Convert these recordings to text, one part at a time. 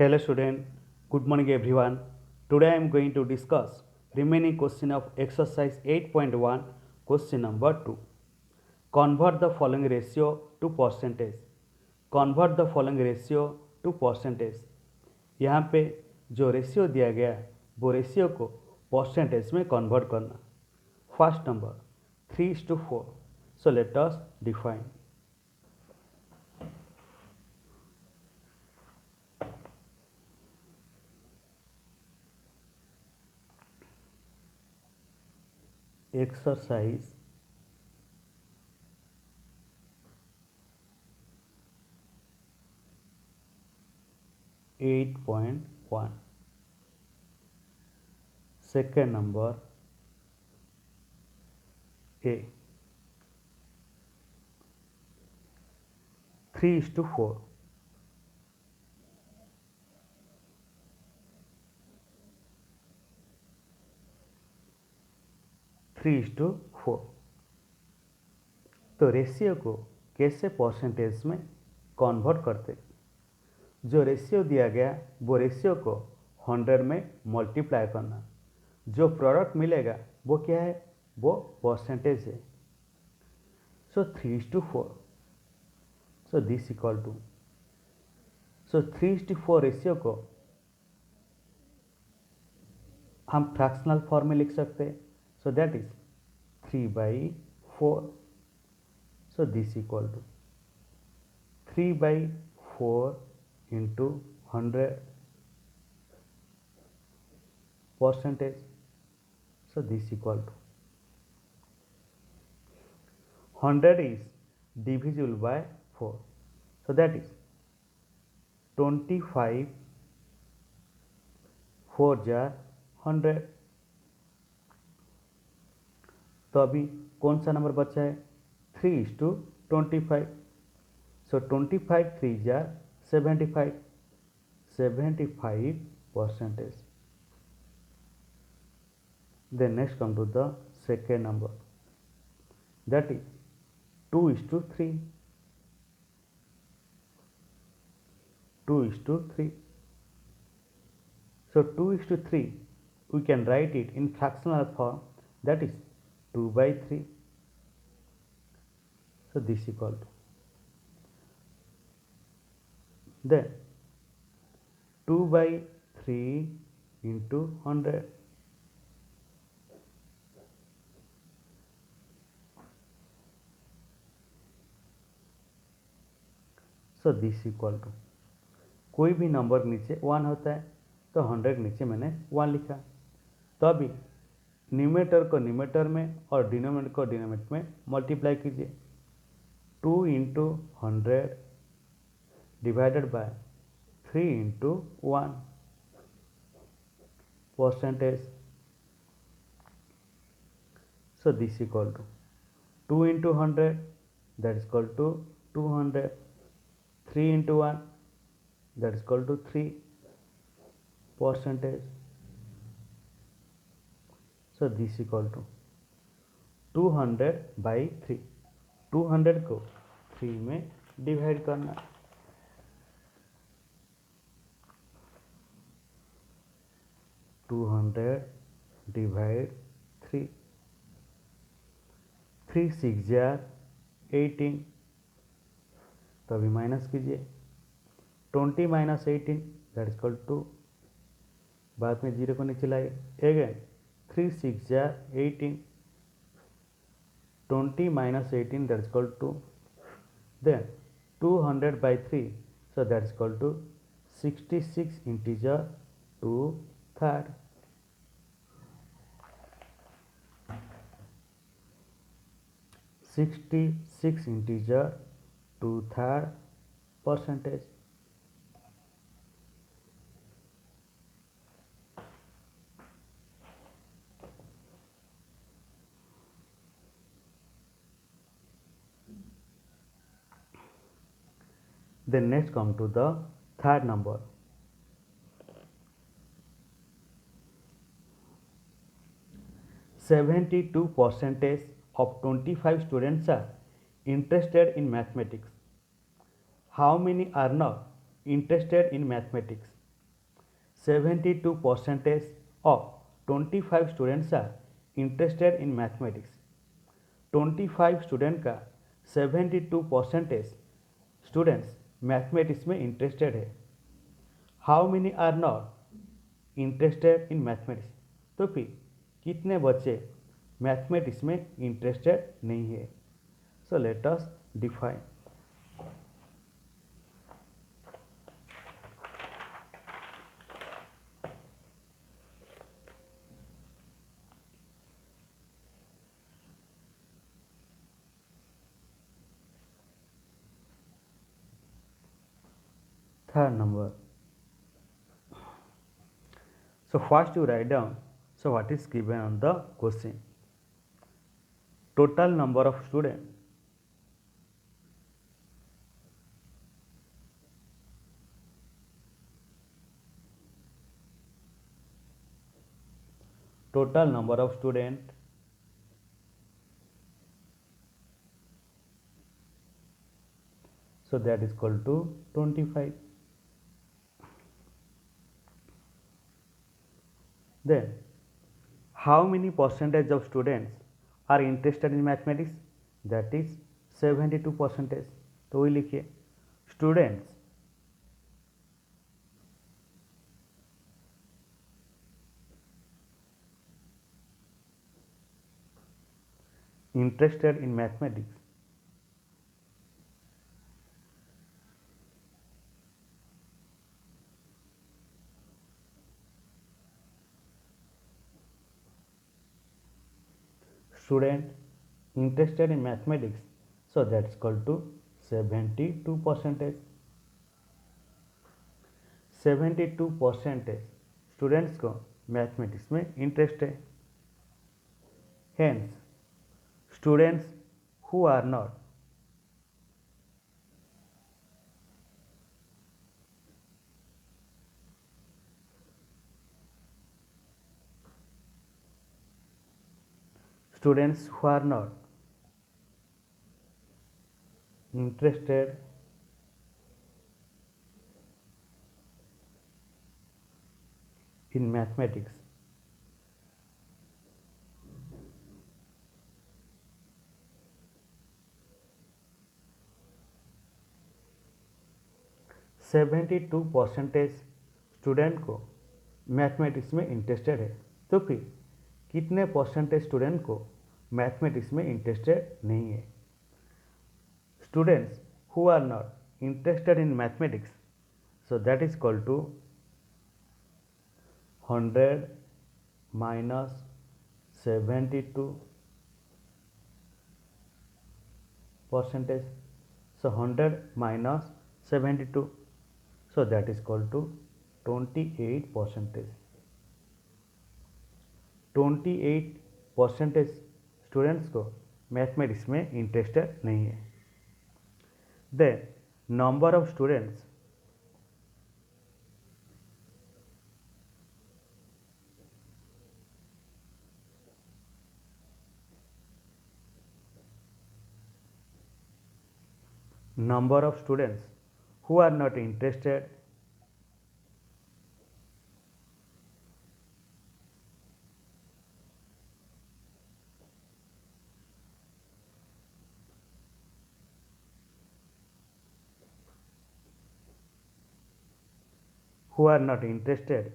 Hello student, good morning everyone. Today I am going to discuss remaining question of exercise 8.1 question number 2. Convert the following ratio to percentage. Convert the following ratio to percentage. यहाँ पे जो ratio दिया गया है वो ratio को percentage में convert करना. First number 3:4. So let us define. Exercise 8.1. Second number A. 3:4. तो रेशियो को कैसे परसेंटेज में कन्वर्ट करते. जो रेशियो दिया गया वो रेशियो को 100 में मल्टीप्लाई करना. जो प्रोडक्ट मिलेगा वो क्या है, वो परसेंटेज है. So 3:4. So this equal to, so 3:4 ratio को हम फ्रैक्शनल फॉर्म में लिख सकते हैं. So that is 3/4. So this equal to 3/4 into 100 percentage. So this equal to 100 is divisible by 4. So that is 25 4 jar 100. तो अभी कौन सा नंबर बचा है, 3:25. सो 25 3 jar 75 percentage. Then next come to the second number, that is 2:3. 2:3. So 2:3 we can write it in fractional form, that is 2/3. So this equal to, then 2/3 into 100. So this equal to, कोई भी number नीचे 1 होता है तो 100 नीचे मैंने 1 लिखा. तो अभी न्यूमेटर को न्यूमेटर में और डिनोमिनेटर को डिनोमिनेटर में मल्टीप्लाई कीजिए. 2 into 100 divided by 3 into 1 percentage. So this equal to 2 into 100, that is equal to 200. 3 into 1, that is equal to 3 percentage. So this equal to 200/3. 200 को 3 में डिवाइड करना. 200 डिवाइड 3. 3 6 जार 18. तो अभी माइनस कीजिए. 20 - 18, that is equal to, बाद में zero को नीचे लाइए. Again 3 6 jar 18. 20 - 18, that is equal to, then 200/3. So that is equal to 66 integer 2/3. integer 2/3 percentage. Then next come to the third number. 72% of 25 students are interested in mathematics. How many are not interested in mathematics? 72 percentage of 25 students are interested in mathematics. 25 student का 72 percentage students mathematics में interested है. How many are not interested in mathematics. तो फिर कितने बच्चे mathematics में interested नहीं है. So let us define. Third number. So first you write down, so what is given on the question. Total number of students. Total number of students. So that is equal to 25. Then how many percentage of students are interested in mathematics. that is 72 percentage. तो वही लिखिए students interested in mathematics. Student interested in mathematics, so that's equal to 72 percentage. 72 percentage students को mathematics में interest है. Hence students who are not students who are not interested in mathematics. Seventy two percentage student को mathematics में interested है. तो फिर कितने percentage student को मैथमेटिक्स में इंटरेस्टेड नहीं है. Students who are not interested in mathematics, so that is equal to 100 minus 72 percentage. So 100 minus 72, so that is equal to 28 percentage. 28 percentage students को मैथमेटिक्स में इंटरेस्टेड नहीं है. Then number of students number of students who are not interested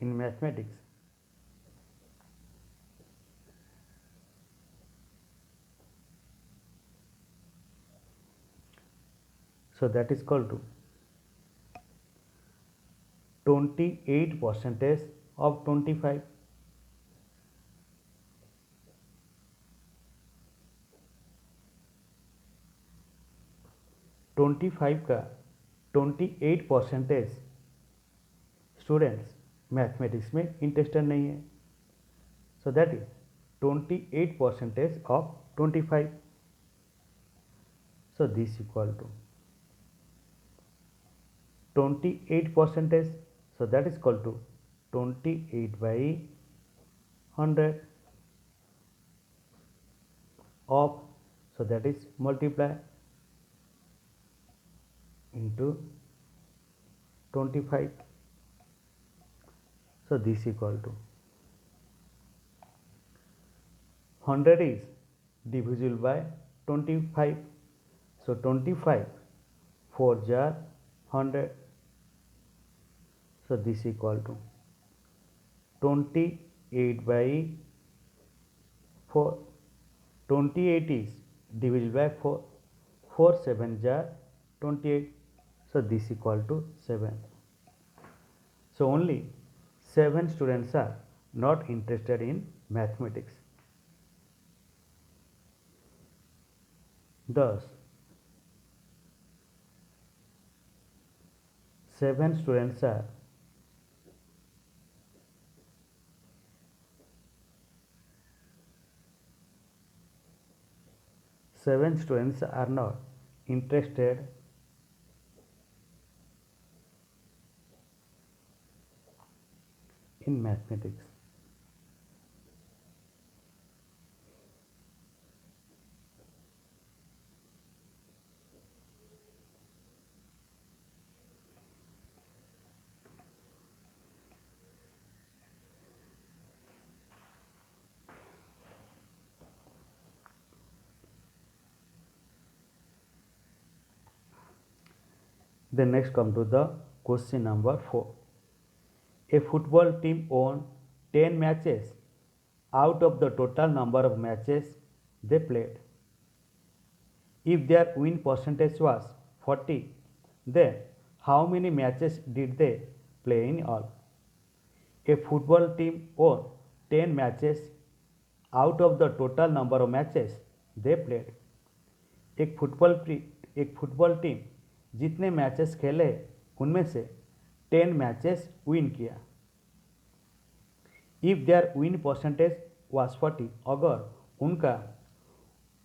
in mathematics. So that is equal to 28 percentage of 25. 25 का 28 percentage students mathematics में interested नहीं है. So that is 28 percentage of 25. So this equal to 28 percentage, so that is equal to 28 by 100 of, so that is multiply into 25. So this equal to 100 is divisible by 25. So 25 4 jar 100. So this equal to 28 by 4. 28 is divisible by 4. 4 7 jar 28. So this equal to 7. So only 7 students are not interested in mathematics. Thus 7 students are not interested in mathematics. Then next come to the question number 4. A football team won 10 matches out of the total number of matches they played. If their win percentage was 40, then how many matches did they play in all? A football team won 10 matches out of the total number of matches they played. एक football team जितने matches खेले उनमें से 10 matches win किया. If their win percentage was 40, अगर उनका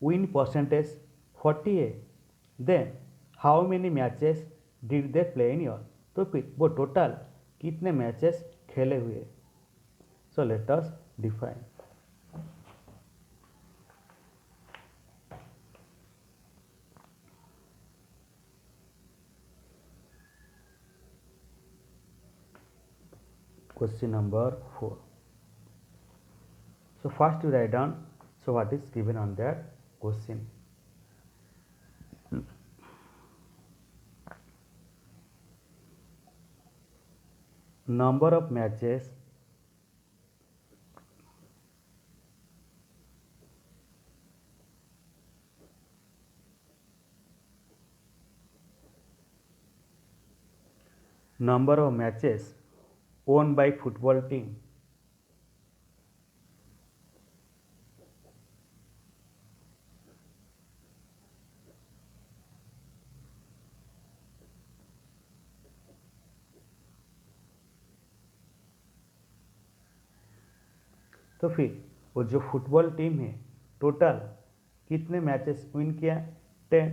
win percentage 40 है, then how many matches did they play in year, तो फिर वो टोटल कितने मैचेस खेले हुए. So let us define. Question number 4. So first you write down what is given on that question. Number of matches won by football team तो फिर वो जो फुटबॉल टीम है टोटल कितने मैचेस विन किया. 10.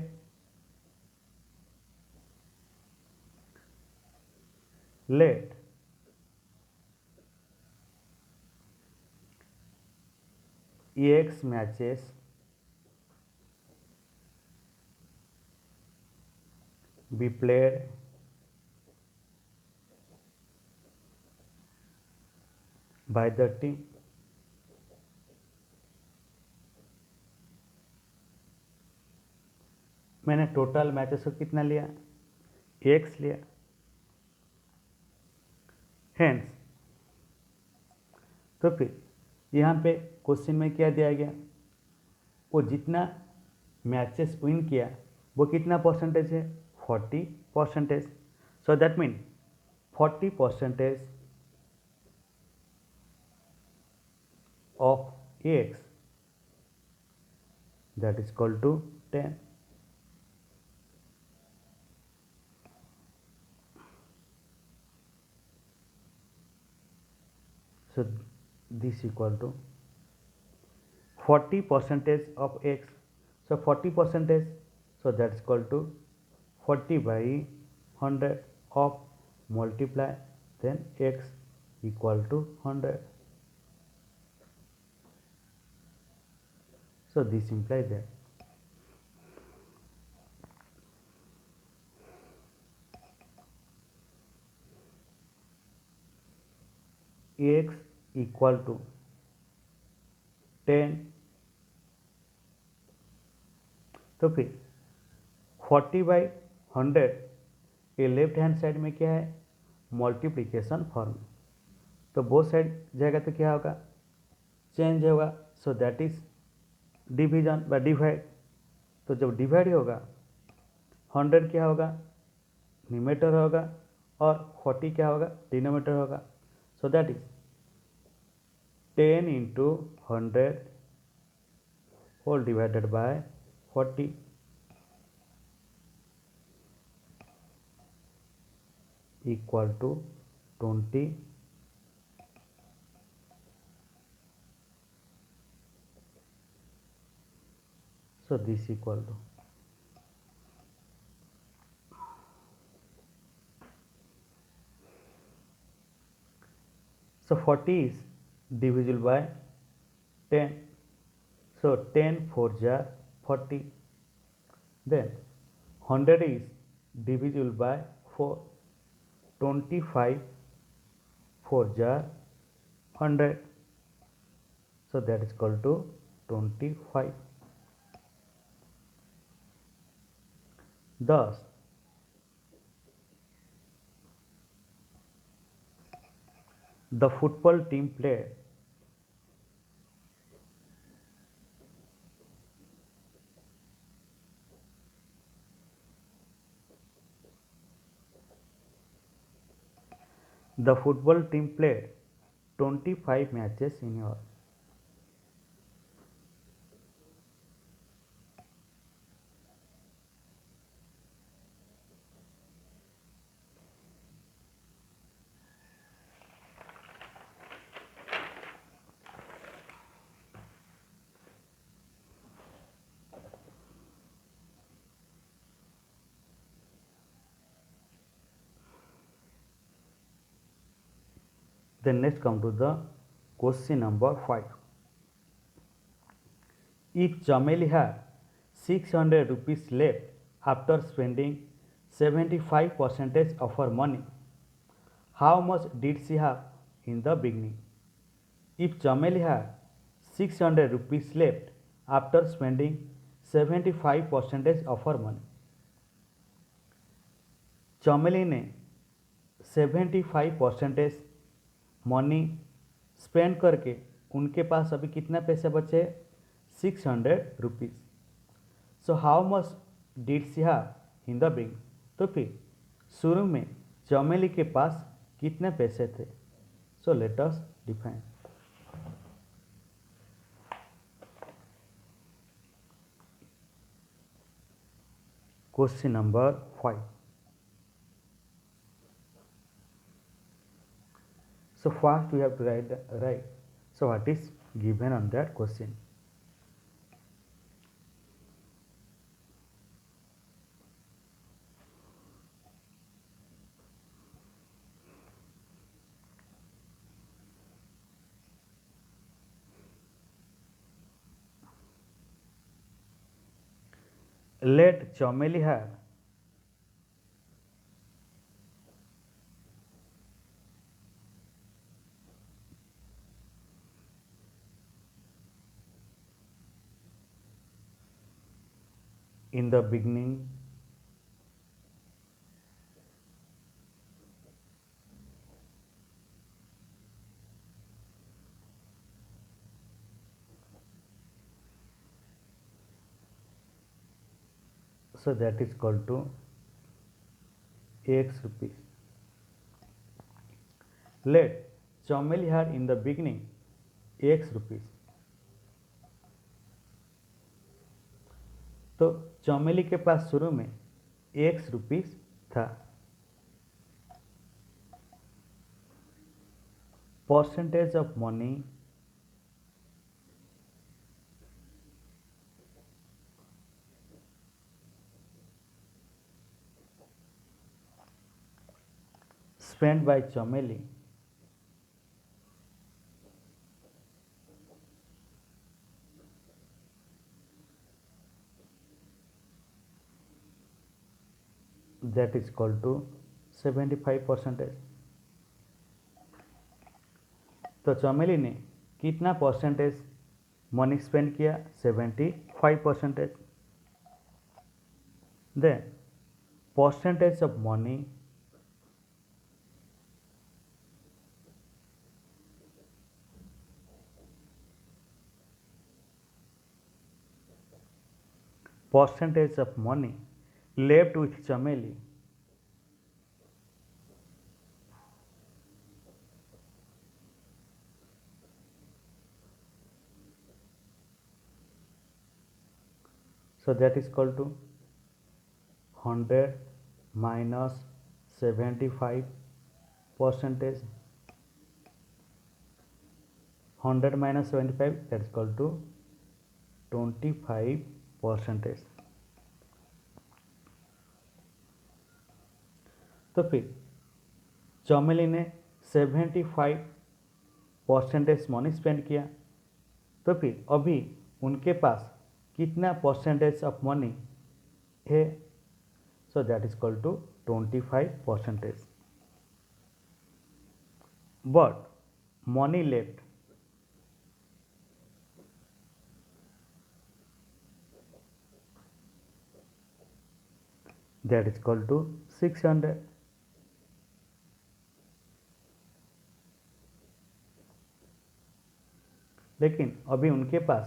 Let x matches be played by the team. मैंने total matches को कितना लिया, x लिया. हेंस तो फिर यहाँ पे क्वेश्चन में क्या दिया गया, वो जितना मैचेस विन किया वो कितना परसेंटेज है, 40%. So that mean 40% of x, that is equal to 10. So this equal to 40% of x. So 40%, so that's equal to 40 by 100 of multiply, then x equal to 100. So this implies that x equal to 10, तो फिर 40/100 ये left hand side में क्या है, multiplication form, तो both side जाएगा तो क्या होगा, चेंज होगा, so that is division by divide. तो जब डिवाइड होगा 100 क्या होगा, न्यूमरेटर होगा, और 40 क्या होगा, डिनोमिनेटर होगा, so that is 10 into 100 whole divided by 40 equal to 20। So this equal to, so 40 is divisible by 10, so 10 4 jar 40, then 100 is divisible by 4, 25 4 jar 100, so that is equal to 25। Thus the football team played the football team played 25 matches in all। Then next come to the question number 5. If Chameli had 600 rupees left after spending 75% of her money, how much did she have in the beginning? If Chameli had 600 rupees left after spending 75% of her money, चमेली ने 75% money spend करके उनके पास अभी कितना पैसे बचे, 600 rupees. So how much did she have in the big, तो फिर शुरू में चमेली के पास कितने पैसे थे, सो let us define. Question number 5। So first we have to write. So what is given on that question? Let Chameli have in the beginning so that is equal to x rupees. Let Chameli had in the beginning x rupees. तो चमेली के पास शुरू में x rupees था। Percentage of money spent by Chameli that is equal to 75%. तो चमेली ने कितना परसेंटेज मनी स्पेंड किया? 75%। Then percentage of money left with chameli. So that is equal to 100 minus 75 percentage. 100 minus 75, that is equal to 25%. तो फिर चमेली ने 75% money spend किया, तो फिर अभी उनके पास कितना परसेंटेज ऑफ मनी है? So that is equal to 25%. But money left that is equal to 600. लेकिन अभी उनके पास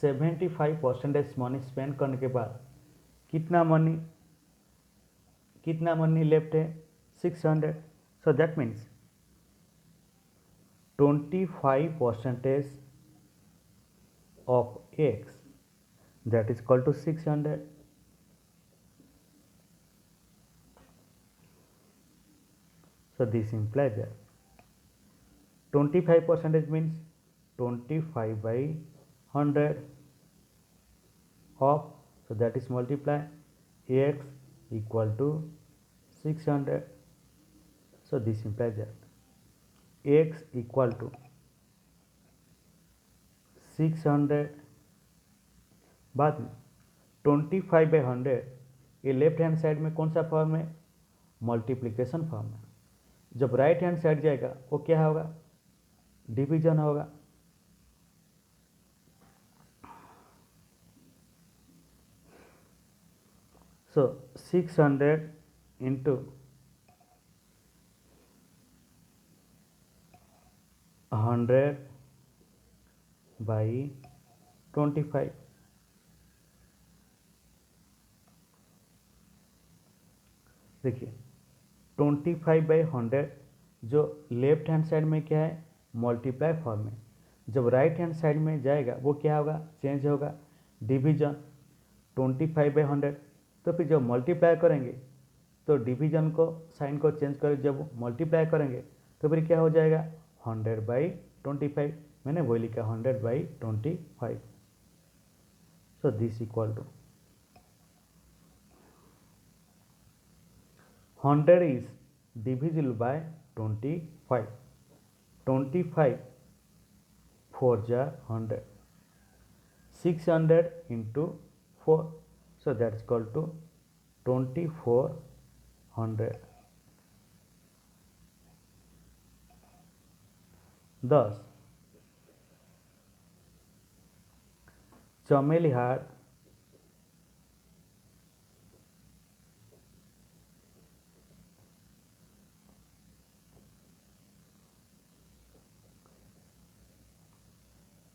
75% मनी स्पेंड करने के बाद कितना मनी लेफ्ट है? 600. So that means 25% of x, that is equal to 600. So this implies that 25% means 25 by 100 of, so that is multiply x equal to 600. So this implies that x equal to 600. बाद में 25 by 100 ये left hand side में कौन सा form है? Multiplication form है. जब right hand side जाएगा वो क्या होगा? डिवीजन होगा. सो 600 इंटू 100 बाई 25. देखिए 25 बाई 100 जो लेफ्ट हैंड साइड में क्या है? मल्टीप्लाई फॉर्म में. जब राइट हैंड साइड में जाएगा वो क्या होगा? चेंज होगा, डिवीजन. 25 बाई 100, तो फिर जब मल्टीप्लाई करेंगे तो डिवीजन को साइन को चेंज कर जब मल्टीप्लाई करेंगे तो फिर क्या हो जाएगा? 100 बाई 25. मैंने वही लिखा 100 by 25. So this equal to 100 is divisible by 25. 25 4 jar 100. 600 into 4, so that's equal to 2400. Thus Chameli had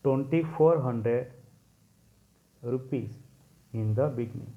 2400 rupees in the beginning.